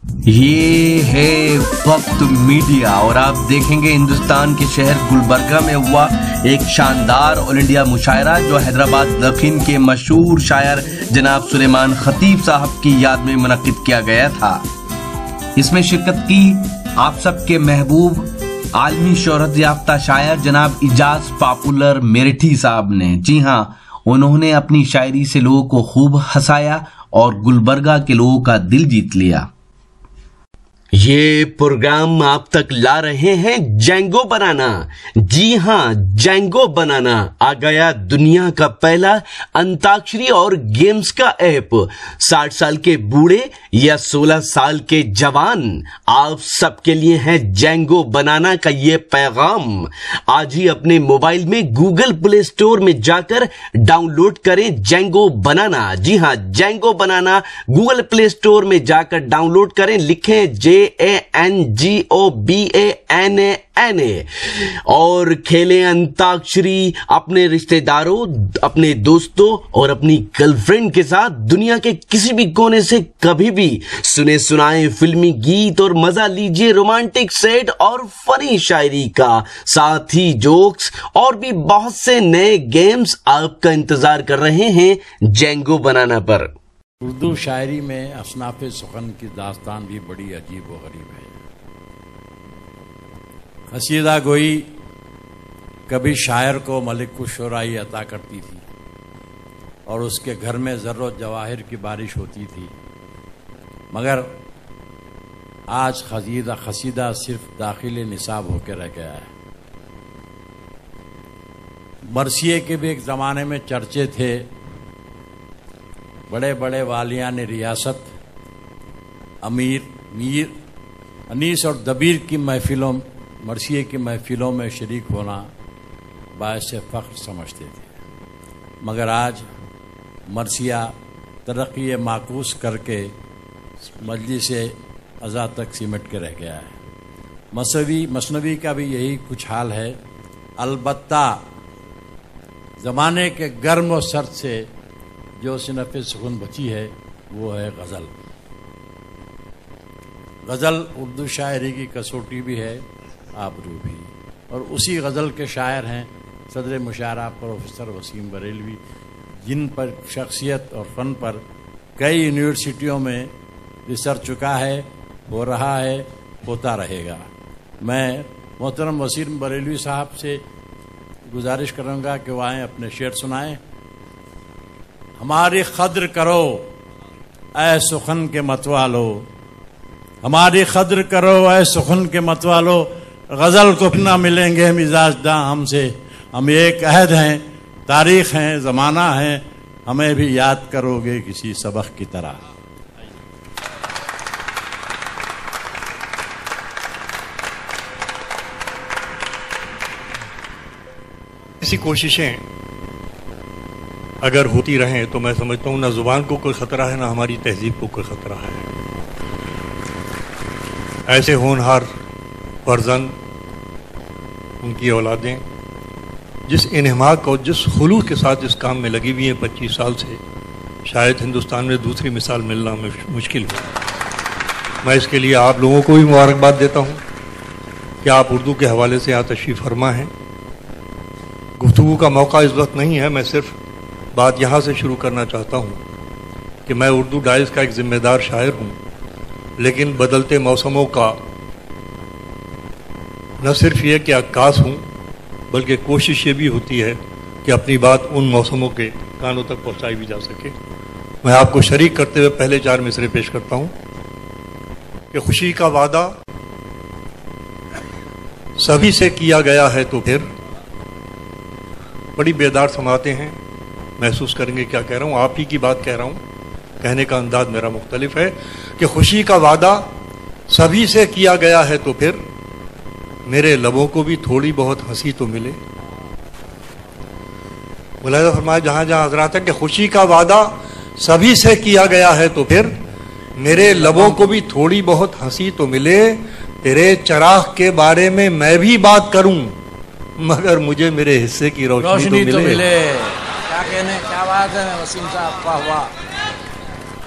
یہ ہے وقت میڈیا اور آپ دیکھیں گے ہندوستان کے شہر گلبرگہ میں ہوا ایک شاندار آل انڈیا مشاعرہ جو حیدرآباد دکن کے مشہور شاعر جناب سلیمان خطیب صاحب کی یاد میں منعقد کیا گیا تھا۔ اس میں شرکت کی آپ سب کے محبوب عالمی شہرت یافتہ شاعر جناب اجاز پاپولر میرٹھی صاحب نے۔ جی ہاں، انہوں نے اپنی شاعری سے لوگوں کو خوب ہنسایا اور گلبرگہ کے لوگوں کا دل جیت لیا۔ یہ پروگرام آپ تک لا رہے ہیں جینگو بنانا۔ جی ہاں، جینگو بنانا آ گیا دنیا کا پہلا انتاکشری اور گیمز کا ایپ۔ 60 سال کے بوڑھے یا 16 سال کے جوان، آپ سب کے لیے ہے جینگو بنانا کا یہ پیغام۔ آج ہی اپنے موبائل میں گوگل پلے اسٹور میں جا کر ڈاؤن لوڈ کریں جینگو بنانا۔ جی ہاں، جینگو بنانا گوگل پلے اسٹور میں جا کر ڈاؤن لوڈ کریں، لکھیں JANGOBANANA اور کھیلیں انتاکشری اپنے رشتہ داروں، اپنے دوستوں اور اپنی گرل فرینڈ کے ساتھ دنیا کے کسی بھی کونے سے کبھی بھی۔ سنے سنائیں فلمی گیت اور مزہ لیجئے رومانٹک سیٹ اور فنی شاعری کا، ساتھ ہی جوکس اور بھی بہت سے نئے گیمز آپ کا انتظار کر رہے ہیں جینگو بنانا پر۔ اردو شاعری میں اصناف سخن کی داستان بھی بڑی عجیب و غریب ہے۔ قصیدہ گوئی کبھی شاعر کو ملک الشعراء عطا کرتی تھی اور اس کے گھر میں زر و جواہر کی بارش ہوتی تھی، مگر آج قصیدہ صرف داخل نصاب ہو کے رہ گیا ہے۔ مرثیے کے بھی ایک زمانے میں چرچے تھے، بڑے بڑے والیان ریاست، امیر، میر، انیس اور دبیر کی محفلوں، مرثیے کی محفلوں میں شریک ہونا باعث فخر سمجھتے تھے، مگر آج مرثیہ ترقی معکوس کر کے مجلس عزا تک سمٹ کے رہ گیا ہے۔ مثنوی کا بھی یہی کچھ حال ہے، البتہ زمانے کے گرم و سرد سے جو صنف سخن بچی ہے وہ ہے غزل۔ غزل اردو شاعری کی کسوٹی بھی ہے، آبرو بھی، اور اسی غزل کے شاعر ہیں صدر مشاعرہ پروفیسر وسیم بریلوی، جن پر شخصیت اور فن پر کئی یونیورسٹیوں میں ریسرچ چکا ہے، ہو رہا ہے، ہوتا رہے گا۔ میں محترم وسیم بریلوی صاحب سے گزارش کروں گا کہ وہ آئیں اپنے شعر سنائیں۔ ہماری قدر کرو اے سخن کے متوالو، ہماری قدر کرو اے سخن کے متوالو، غزل کو نہ ملیں گے مزاج داں ہم سے، ہم ایک عہد ہیں، تاریخ ہیں، زمانہ ہیں، ہمیں بھی یاد کرو گے کسی سبق کی طرح۔ ایسی کوششیں اگر ہوتی رہیں تو میں سمجھتا ہوں نہ زبان کو کوئی خطرہ ہے، نہ ہماری تہذیب کو کوئی خطرہ ہے۔ ایسے ہونہار فرزند، ان کی اولادیں جس انہماک اور جس خلوص کے ساتھ اس کام میں لگی ہوئی ہیں 25 سال سے، شاید ہندوستان میں دوسری مثال ملنا مشکل ہے۔ میں اس کے لیے آپ لوگوں کو بھی مبارکباد دیتا ہوں کہ آپ اردو کے حوالے سے یہاں تشریف فرما ہیں۔ گفتگو کا موقع اس وقت نہیں ہے، میں صرف بات یہاں سے شروع کرنا چاہتا ہوں کہ میں اردو ڈائز کا ایک ذمہ دار شاعر ہوں، لیکن بدلتے موسموں کا نہ صرف یہ کہ عکاس ہوں، بلکہ کوشش یہ بھی ہوتی ہے کہ اپنی بات ان موسموں کے کانوں تک پہنچائی بھی جا سکے۔ میں آپ کو شریک کرتے ہوئے پہلے 4 مصرے پیش کرتا ہوں کہ خوشی کا وعدہ سبھی سے کیا گیا ہے تو پھر، بڑی بیدار سماعتیں ہیں، محسوس کریں گے کیا کہہ رہا ہوں، آپ ہی کی بات کہہ رہا ہوں، کہنے کا انداز میرا مختلف ہے کہ خوشی کا وعدہ سبھی سے کیا گیا ہے تو پھر میرے لبوں کو بھی تھوڑی بہت ہنسی تو ملے۔ ملاحظہ فرمایا جہاں جہاں حضرات ہیں کہ خوشی کا وعدہ سبھی سے کیا گیا ہے تو پھر میرے لبوں کو بھی تھوڑی بہت ہنسی تو ملے، تیرے چراغ کے بارے میں میں بھی بات کروں مگر مجھے میرے حصے کی روشنی تو ملے۔ کیا کہنے، کیا بات ہے وسیم صاحب، واہ واہ،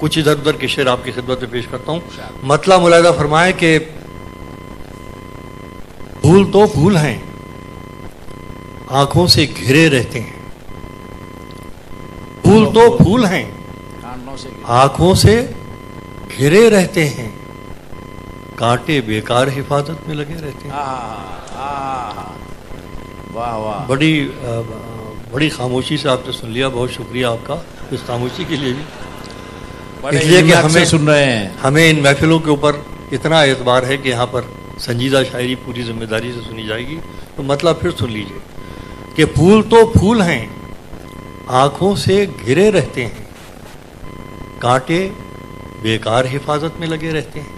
کچھ ادھر ادھر کے شعر آپ کی خدمت میں پیش کرتا ہوں. مطلب ملاحظہ فرمائیں کہ پھول تو پھول ہیں آنکھوں سے گھرے رہتے ہیں. پھول تو پھول ہیں آنکھوں سے گھرے رہتے ہیں, کانٹے بیکار حفاظت میں لگے رہتے ہیں. واہ واہ, بڑی خاموشی سے آپ نے سن لیا, بہت شکریہ آپ کا اس خاموشی کے لیے بھی. بڑے اس لیے کہ ہمت سے سن رہے ہیں. ہمیں ان محفلوں کے اوپر اتنا اعتبار ہے کہ یہاں پر سنجیدہ شاعری پوری ذمہ داری سے سنی جائے گی. تو مطلب پھر سن لیجئے کہ پھول تو پھول ہیں آنکھوں سے گھرے رہتے ہیں, کانٹے بیکار حفاظت میں لگے رہتے ہیں.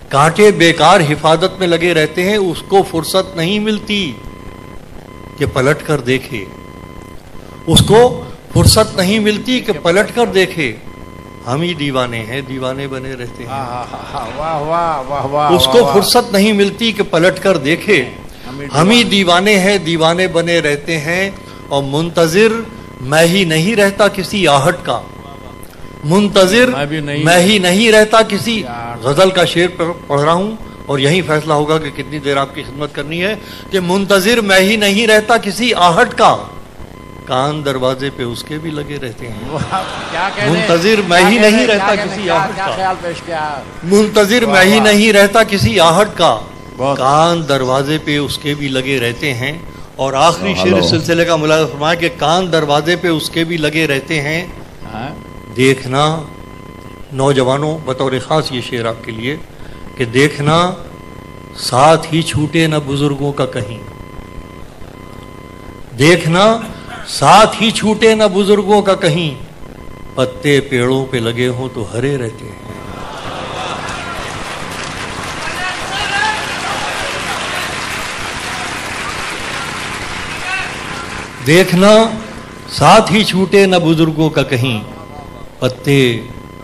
کانٹے بیکار حفاظت میں لگے رہتے ہیں, اس کو فرصت نہیں ملتی کہ پلٹ کر دیکھے. اس کو فرصت نہیں ملتی کہ پلٹ کر دیکھے. ہم ہی دیوانے ہیں, دیوانے بنے رہتے ہیں. واہ واہ واہ واہ, اس کو فرصت نہیں ملتی کہ پلٹ کر دیکھے. ہم ہی دیوانے ہیں, دیوانے بنے رہتے ہیں. اور منتظر میں ہی نہیں رہتا کسی آہٹ کا. منتظر میں ہی نہیں رہتا کسی. غزل کا شعر پڑھ رہا ہوں اور یہی فیصلہ ہوگا کہ کتنی دیر آپ کی خدمت کرنی ہے. کہ منتظر میں ہی نہیں رہتا کسی آہٹ کا, کان دروازے پہ اس کے بھی لگے رہتے ہیں. منتظر میں ہی نہیں رہتا کسی آہٹ کا. منتظر میں ہی نہیں رہتا کسی آہٹ کا, کان دروازے پہ اس کے بھی لگے رہتے ہیں. اور آخری شعر اس سلسلے کا ملاحظہ فرمایا کہ کان دروازے پہ اس کے بھی لگے رہتے ہیں. دیکھنا نوجوانوں, بطور خاص یہ شعر آپ کے لیے, کہ دیکھنا ساتھ ہی چھوٹے نہ بزرگوں کا کہیں. دیکھنا ساتھ ہی چھوٹے نہ بزرگوں کا کہیں, پتے پیڑوں پہ لگے ہوں تو ہرے رہتے ہیں. دیکھنا ساتھ ہی چھوٹے نہ بزرگوں کا کہیں, پتے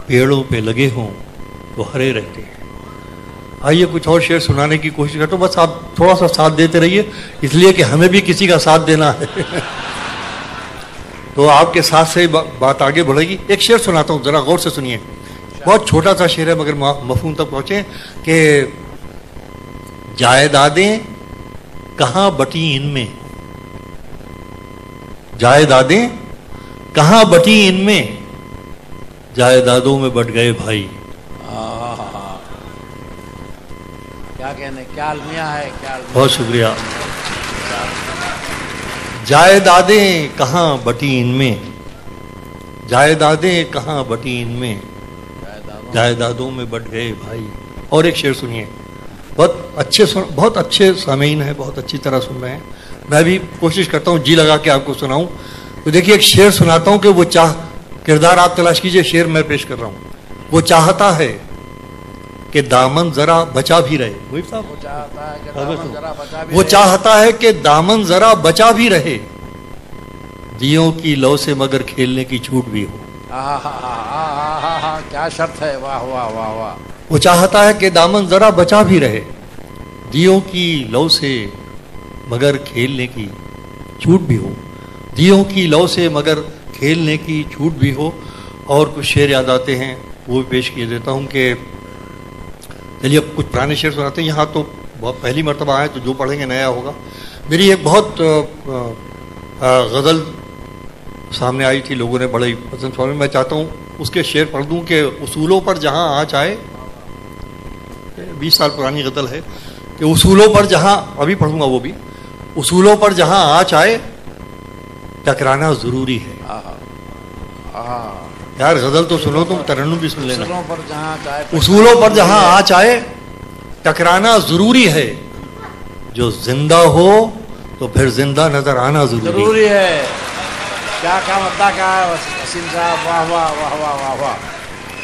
پیڑوں پہ لگے ہوں تو ہرے رہتے ہیں. آئیے کچھ اور شعر سنانے کی کوشش کرتا ہوں, بس آپ تھوڑا سا ساتھ دیتے رہیے, اس لیے کہ ہمیں بھی کسی کا ساتھ دینا ہے. تو آپ کے ساتھ سے بات آگے بڑھے گی. ایک شعر سناتا ہوں, ذرا غور سے سنیے. بہت چھوٹا سا شعر ہے مگر مفہوم تک پہنچے. کہ جائیدادیں کہاں بٹی ان میں, جائیدادیں کہاں بٹی ان میں, جائیدادوں میں بٹ گئے بھائی. کیا کہنے, کیا المیہ ہے, کیا المیہ. بہت شکریہ. جائیدادیں کہاں بٹی ان میں, جائیدادیں کہاں بٹی ان میں, جائیدادوں میں بٹ گئے بھائی. اور ایک شعر سنیے, بہت اچھے سامعین ہیں, بہت اچھی طرح سن رہے ہیں. میں بھی کوشش کرتا ہوں جی لگا کے آپ کو سناؤں. تو دیکھیے ایک شعر سناتا ہوں کہ وہ کردار آپ تلاش کیجئے, شعر میں پیش کر رہا ہوں. وہ چاہتا ہے کہ دامن ذرا بچا بھی رہے. وہ چاہتا ہے کہ دامن ذرا بچا بھی رہے, دیوں کی لو سے مگر کھیلنے کی چھوٹ بھی ہو. کیا شرط ہے, واہ واہ واہ واہ. وہ چاہتا ہے کہ دامن ذرا بچا بھی رہے, دیوں کی لو سے مگر کھیلنے کی چھوٹ بھی ہو. دیوں کی لو سے مگر کھیلنے کی چھوٹ بھی ہو. اور کچھ شعر یاد آتے ہیں, وہ بھی پیش کیے دیتا ہوں. کہ چلیے اب کچھ پرانے شعر سناتے ہیں. یہاں تو بہت پہلی مرتبہ آئے تو جو پڑھیں گے نیا ہوگا. میری ایک بہت غزل سامنے آئی تھی, لوگوں نے بڑے پسند فرمائی. میں چاہتا ہوں اس کے شعر پڑھ دوں کہ اصولوں پر جہاں آنچ آئے. 20 سال پرانی غزل ہے. کہ اصولوں پر جہاں, ابھی پڑھوں گا وہ بھی, اصولوں پر جہاں آنچ آئے ٹکرانا ضروری ہے. یار غزل تو سنو, تم ترنم بھی سن لینا. اصولوں پر جہاں آنچ آئے ٹکرانا ضروری ہے, جو زندہ ہو تو پھر زندہ نظر آنا ضروری ہے. کیا مدعا کا وسیم صاحب, واہ واہ واہ واہ واہ واہ.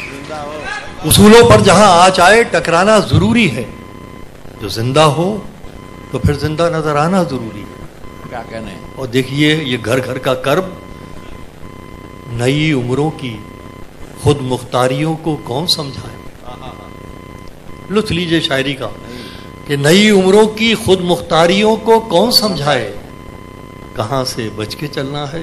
زندہ ہو, اصولوں پر جہاں آنچ آئے ٹکرانا ضروری ہے, جو زندہ ہو تو پھر زندہ نظر آنا ضروری ہے. کیا کہنے. اور دیکھیے یہ گھر گھر کا کرب, نئی عمروں کی خود مختاریوں کو کون سمجھائے. لطف لیجئے شاعری کا. کہ نئی عمروں کی خود مختاریوں کو کون سمجھائے, کہاں سے بچ کے چلنا ہے,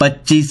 25